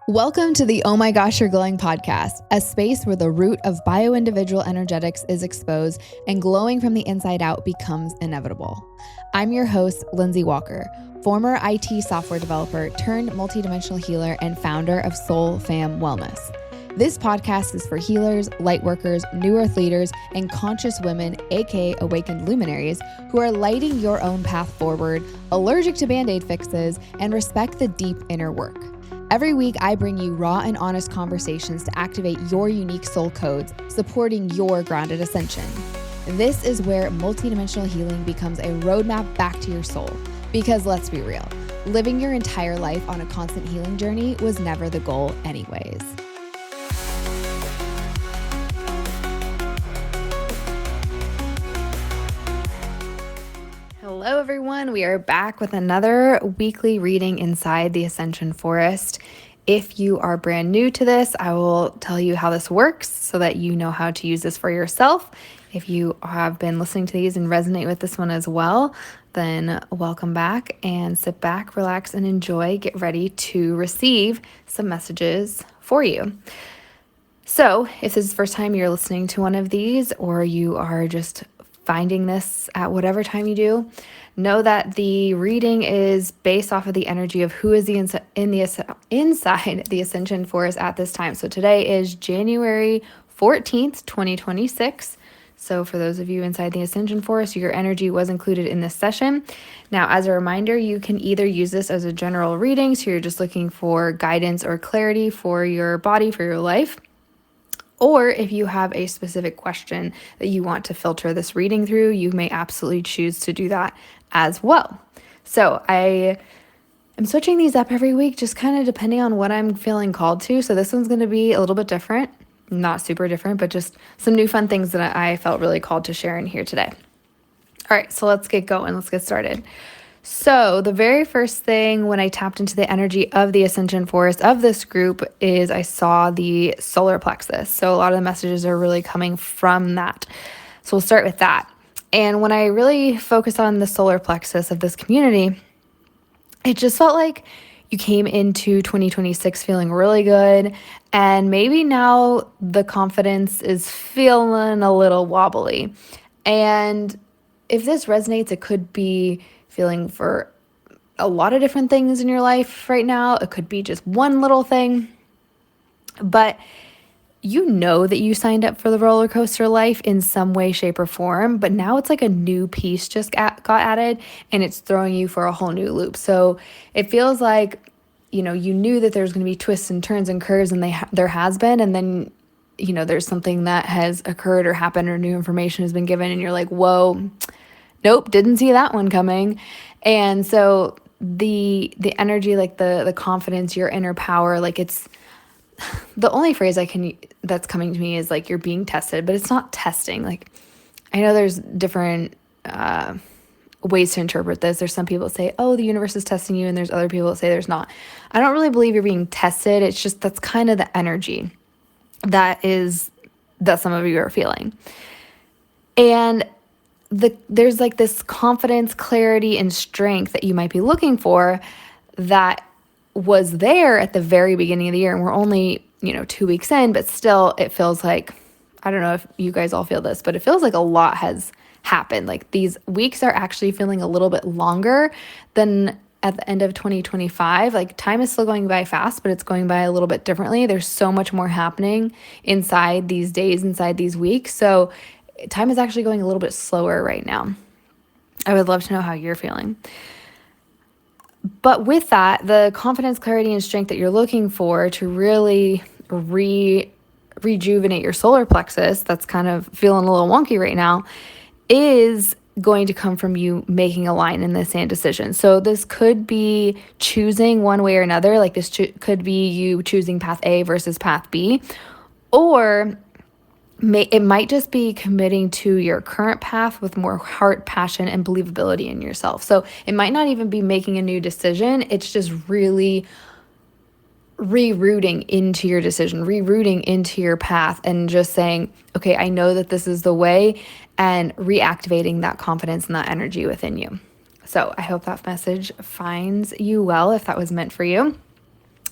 Welcome to the Oh My Gosh, You're Glowing podcast, a space where the root of bio-individual energetics is exposed and glowing from the inside out becomes inevitable. I'm your host, Lindsey Walker, former IT software developer turned multidimensional healer and founder of Soul Fam Wellness. This podcast is for healers, light workers, new earth leaders, and conscious women, aka awakened luminaries, who are lighting your own path forward, allergic to band-aid fixes, and respect the deep inner work. Every week, I bring you raw and honest conversations to activate your unique soul codes, supporting your grounded ascension. This is where multidimensional healing becomes a roadmap back to your soul. Because let's be real, living your entire life on a constant healing journey was never the goal anyways. Hello everyone, we are back with another weekly reading inside the Ascension Forest. If you are brand new to this, I will tell you how this works so that you know how to use this for yourself. If you have been listening to these and resonate with this one as well, then welcome back and sit back, relax, and enjoy. Get ready to receive some messages for you. So if this is the first time you're listening to one of these, or you are just finding this at whatever time you do, know that the reading is based off of the energy of who is inside the Ascension Forest at this time. So today is January 14th, 2026. So for those of you inside the Ascension Forest, your energy was included in this session. Now, as a reminder, you can either use this as a general reading, so you're just looking for guidance or clarity for your body, for your life. Or if you have a specific question that you want to filter this reading through, you may absolutely choose to do that as well. So I am switching these up every week, just kind of depending on what I'm feeling called to. So this one's going to be a little bit different, not super different, but just some new fun things that I felt really called to share in here today. All right, so let's get going. Let's get started. So the very first thing when I tapped into the energy of the Ascension Forest of this group is I saw the solar plexus. So a lot of the messages are really coming from that. So we'll start with that. And when I really focused on the solar plexus of this community, it just felt like you came into 2026 feeling really good. And maybe now the confidence is feeling a little wobbly. And if this resonates, it could be feeling for a lot of different things in your life right now. It could be just one little thing, but you know that you signed up for the roller coaster life in some way, shape, or form, but now it's like a new piece just got added and it's throwing you for a whole new loop. So it feels like, you knew that there's going to be twists and turns and curves, and there has been, and then, there's something that has occurred or happened or new information has been given and you're like, whoa, nope, didn't see that one coming. And so the energy, like the confidence, your inner power, like it's the only phrase that's coming to me is like you're being tested, but it's not testing. Like I know there's different ways to interpret this. There's some people that say, oh, the universe is testing you, and there's other people that say there's not. I don't really believe you're being tested. It's just that's kind of the energy that some of you are feeling. And there's like this confidence, clarity, and strength that you might be looking for that was there at the very beginning of the year. And we're only, 2 weeks in, but still it feels like, I don't know if you guys all feel this, but it feels like a lot has happened. Like these weeks are actually feeling a little bit longer than at the end of 2025. Like time is still going by fast, but it's going by a little bit differently. There's so much more happening inside these days, inside these weeks. So time is actually going a little bit slower right now. I would love to know how you're feeling. But with that, the confidence, clarity, and strength that you're looking for to really rejuvenate your solar plexus, that's kind of feeling a little wonky right now, is going to come from you making a line in the sand decision. So this could be choosing one way or another. Like this could be you choosing path A versus path B, or it might just be committing to your current path with more heart, passion, and believability in yourself. So it might not even be making a new decision. It's just really rerouting into your decision, rerouting into your path, and just saying, okay, I know that this is the way, and reactivating that confidence and that energy within you. So I hope that message finds you well, if that was meant for you.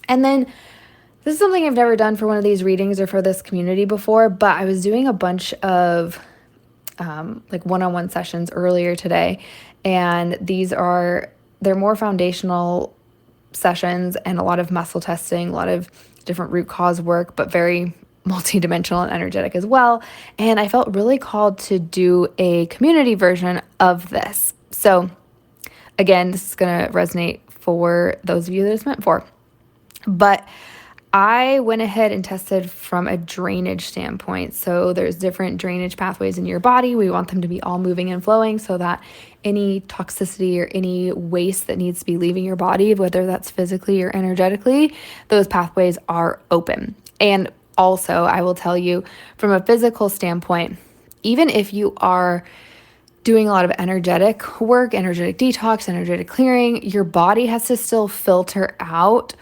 And then This is something I've never done for one of these readings or for this community before, but I was doing a bunch of like one-on-one sessions earlier today, and they're more foundational sessions and a lot of muscle testing, a lot of different root cause work, but very multidimensional and energetic as well. And I felt really called to do a community version of this. So again, this is going to resonate for those of you that it's meant for. But I went ahead and tested from a drainage standpoint. So there's different drainage pathways in your body. We want them to be all moving and flowing so that any toxicity or any waste that needs to be leaving your body, whether that's physically or energetically, those pathways are open. And also, I will tell you from a physical standpoint, even if you are doing a lot of energetic work, energetic detox, energetic clearing, your body has to still filter out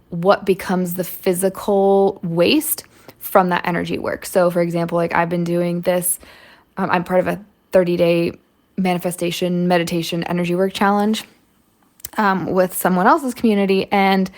what becomes the physical waste from that energy work. So for example, like I've been doing this, I'm part of a 30-day manifestation, meditation, energy work challenge with someone else's community. And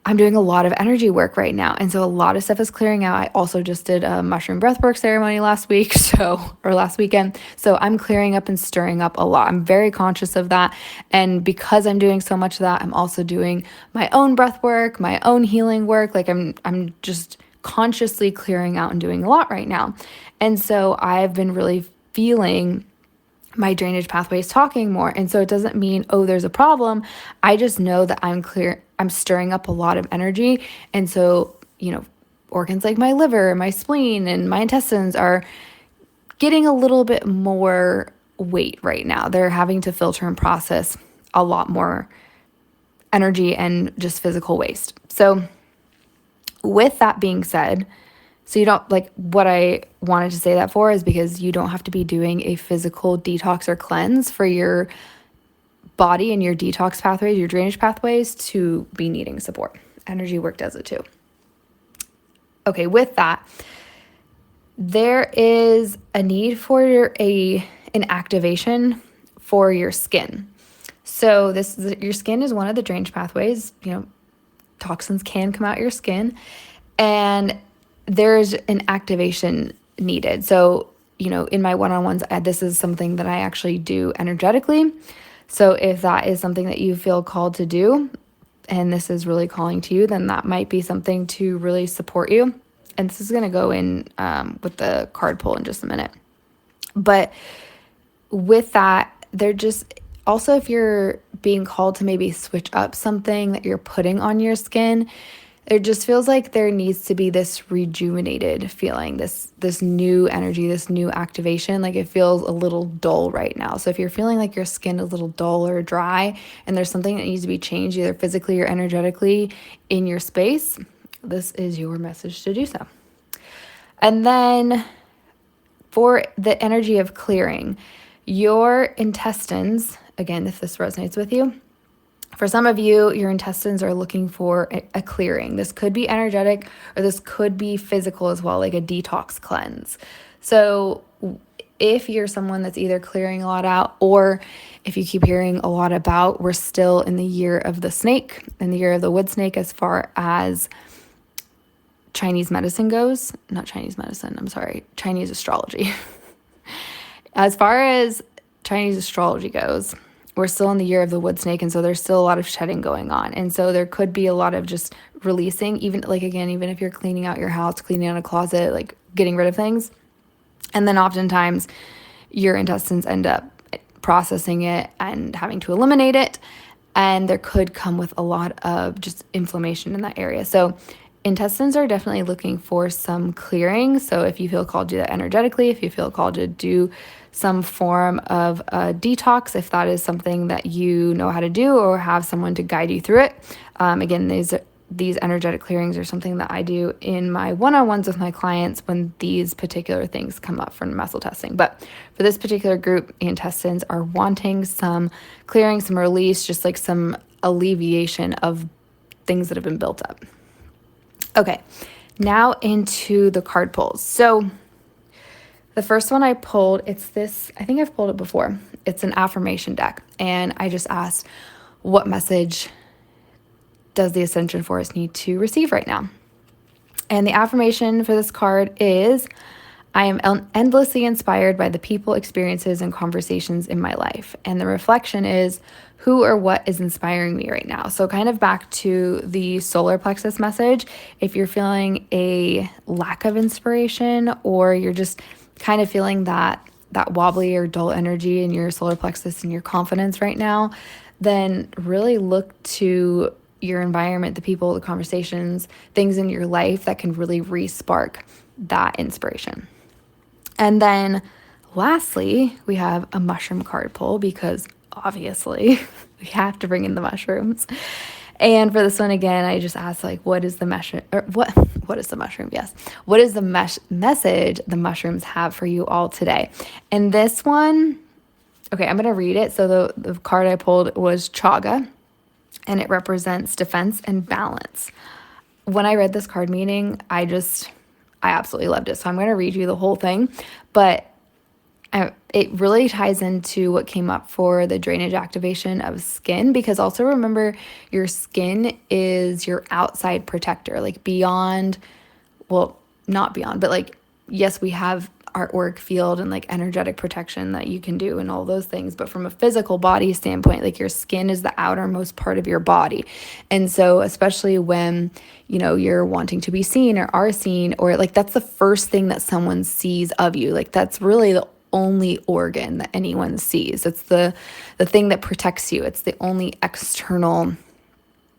I'm doing a lot of energy work right now. And so a lot of stuff is clearing out. I also just did a mushroom breathwork ceremony last weekend. So I'm clearing up and stirring up a lot. I'm very conscious of that. And because I'm doing so much of that, I'm also doing my own breath work, my own healing work. Like I'm just consciously clearing out and doing a lot right now. And so I've been really feeling my drainage pathways talking more. And so it doesn't mean, oh, there's a problem. I just know that I'm stirring up a lot of energy. And so, organs like my liver, my spleen, and my intestines are getting a little bit more weight right now. They're having to filter and process a lot more energy and just physical waste. So with that being said, so you don't, like, what I wanted to say that for is because you don't have to be doing a physical detox or cleanse for your body and your detox pathways, your drainage pathways to be needing support. Energy work does it too. Okay, with that, there is a need for an activation for your skin. So your skin is one of the drainage pathways. Toxins can come out your skin, and there's an activation needed. So, in my one-on-ones, this is something that I actually do energetically. So if that is something that you feel called to do, and this is really calling to you, then that might be something to really support you. And this is going to go in with the card pull in just a minute. But with that, they're just also, if you're being called to maybe switch up something that you're putting on your skin, it just feels like there needs to be this rejuvenated feeling, this new energy, this new activation. Like it feels a little dull right now. So if you're feeling like your skin is a little dull or dry and there's something that needs to be changed either physically or energetically in your space, this is your message to do so. And then for the energy of clearing, your intestines, again, if this resonates with you, for some of you, your intestines are looking for a clearing. This could be energetic or this could be physical as well, like a detox cleanse. So if you're someone that's either clearing a lot out, or if you keep hearing a lot about, we're still in the year of the snake, in the year of the wood snake as far as Chinese medicine goes. Not Chinese medicine, I'm sorry, Chinese astrology. As far as Chinese astrology goes, we're still in the year of the wood snake, and so there's still a lot of shedding going on. And so there could be a lot of just releasing, even if you're cleaning out your house, cleaning out a closet, like getting rid of things. And then oftentimes your intestines end up processing it and having to eliminate it. And there could come with a lot of just inflammation in that area. So intestines are definitely looking for some clearing. So if you feel called to do that energetically, if you feel called to do some form of a detox, if that is something that you know how to do or have someone to guide you through it. Again, these energetic clearings are something that I do in my one-on-ones with my clients when these particular things come up from muscle testing. But for this particular group, intestines are wanting some clearing, some release, just like some alleviation of things that have been built up. Okay, now into the card pulls. So the first one I pulled, it's this, I think I've pulled it before. It's an affirmation deck. And I just asked, what message does the Ascension Force need to receive right now? And the affirmation for this card is, I am endlessly inspired by the people, experiences, and conversations in my life. And the reflection is, who or what is inspiring me right now? So kind of back to the solar plexus message, if you're feeling a lack of inspiration, or you're just kind of feeling that wobbly or dull energy in your solar plexus and your confidence right now, then really look to your environment, the people, the conversations, things in your life that can really re-spark that inspiration. And then lastly, we have a mushroom card pull, because obviously we have to bring in the mushrooms. And for this one, again, I just asked, like, what is the mushroom, or what is the mushroom? Yes. What is the message the mushrooms have for you all today? And this one, okay, I'm going to read it. So the card I pulled was Chaga, and it represents defense and balance. When I read this card meaning, I absolutely loved it. So I'm going to read you the whole thing, but it really ties into what came up for the drainage activation of skin, because also remember, your skin is your outside protector, like beyond, well, not beyond, but like, yes, we have our auric field and like energetic protection that you can do and all those things. But from a physical body standpoint, like your skin is the outermost part of your body. And so especially when, you're wanting to be seen or are seen, or like that's the first thing that someone sees of you. Like that's really the only organ that anyone sees. It's the thing that protects you. It's the only external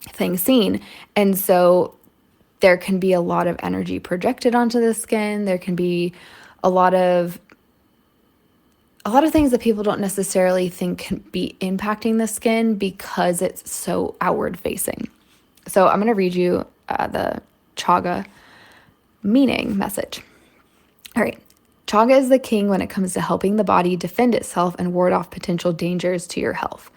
thing seen. And so there can be a lot of energy projected onto the skin. There can be a lot of things that people don't necessarily think can be impacting the skin because it's so outward facing. So I'm going to read you the Chaga meaning message. All right. Chaga is the king when it comes to helping the body defend itself and ward off potential dangers to your health.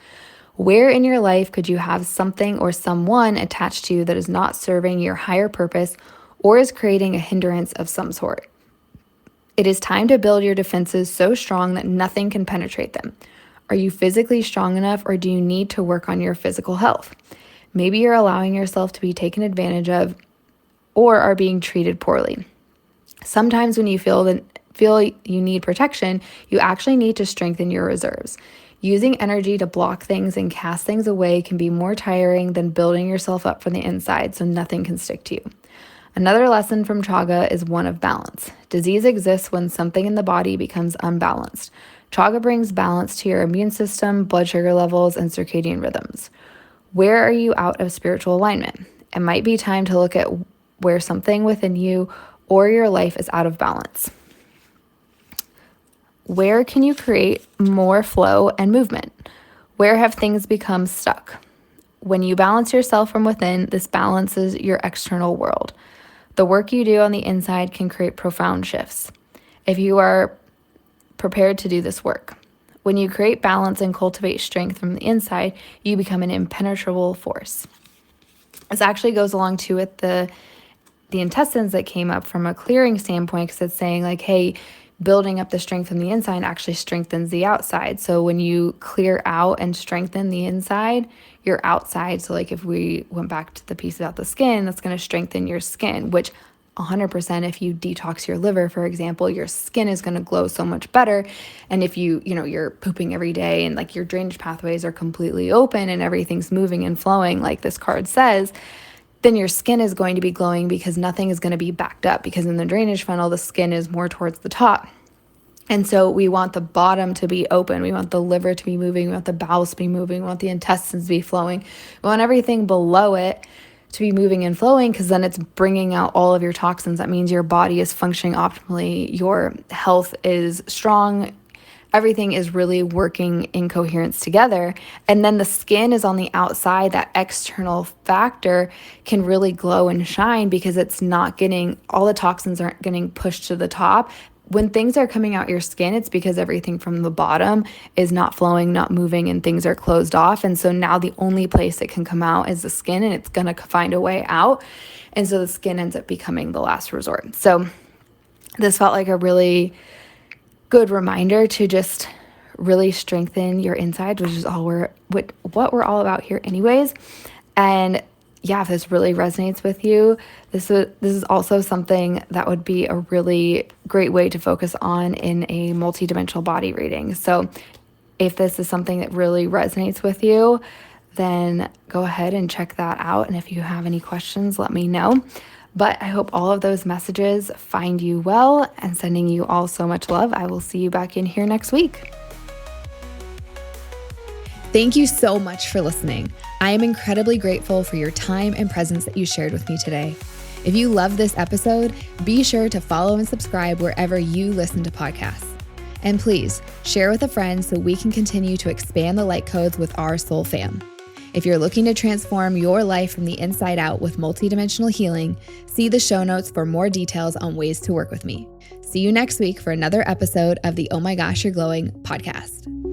Where in your life could you have something or someone attached to you that is not serving your higher purpose or is creating a hindrance of some sort? It is time to build your defenses so strong that nothing can penetrate them. Are you physically strong enough, or do you need to work on your physical health? Maybe you're allowing yourself to be taken advantage of or are being treated poorly. Sometimes when you feel you need protection, you actually need to strengthen your reserves. Using energy to block things and cast things away can be more tiring than building yourself up from the inside so nothing can stick to you. Another lesson from Chaga is one of balance. Disease exists when something in the body becomes unbalanced. Chaga brings balance to your immune system, blood sugar levels, and circadian rhythms. Where are you out of spiritual alignment? It might be time to look at where something within you or your life is out of balance. Where can you create more flow and movement? Where have things become stuck? When you balance yourself from within, this balances your external world. The work you do on the inside can create profound shifts if you are prepared to do this work. When you create balance and cultivate strength from the inside, you become an impenetrable force. This actually goes along too with the intestines that came up from a clearing standpoint, because it's saying like, hey, building up the strength from the inside actually strengthens the outside. So when you clear out and strengthen the inside, your outside, so like if we went back to the piece about the skin, that's going to strengthen your skin, which 100%, if you detox your liver, for example, your skin is going to glow so much better. And if you're pooping every day and like your drainage pathways are completely open and everything's moving and flowing like this card says, then your skin is going to be glowing because nothing is going to be backed up, because in the drainage funnel, the skin is more towards the top. And so we want the bottom to be open. We want the liver to be moving. We want the bowels to be moving. We want the intestines to be flowing. We want everything below it to be moving and flowing, because then it's bringing out all of your toxins. That means your body is functioning optimally. Your health is strong. Everything is really working in coherence together. And then the skin is on the outside. That external factor can really glow and shine because it's not getting, all the toxins aren't getting pushed to the top. When things are coming out your skin, it's because everything from the bottom is not flowing, not moving, and things are closed off. And so now the only place it can come out is the skin, and it's going to find a way out. And so the skin ends up becoming the last resort. So this felt like a really good reminder to just really strengthen your insides, which is what we're all about here anyways. And yeah, if this really resonates with you, this is also something that would be a really great way to focus on in a multidimensional body reading. So if this is something that really resonates with you, then go ahead and check that out. And if you have any questions, let me know. But I hope all of those messages find you well, and sending you all so much love. I will see you back in here next week. Thank you so much for listening. I am incredibly grateful for your time and presence that you shared with me today. If you love this episode, be sure to follow and subscribe wherever you listen to podcasts. And please share with a friend so we can continue to expand the light codes with our soul fam. If you're looking to transform your life from the inside out with multidimensional healing, see the show notes for more details on ways to work with me. See you next week for another episode of the Oh My Gosh, You're Glowing podcast.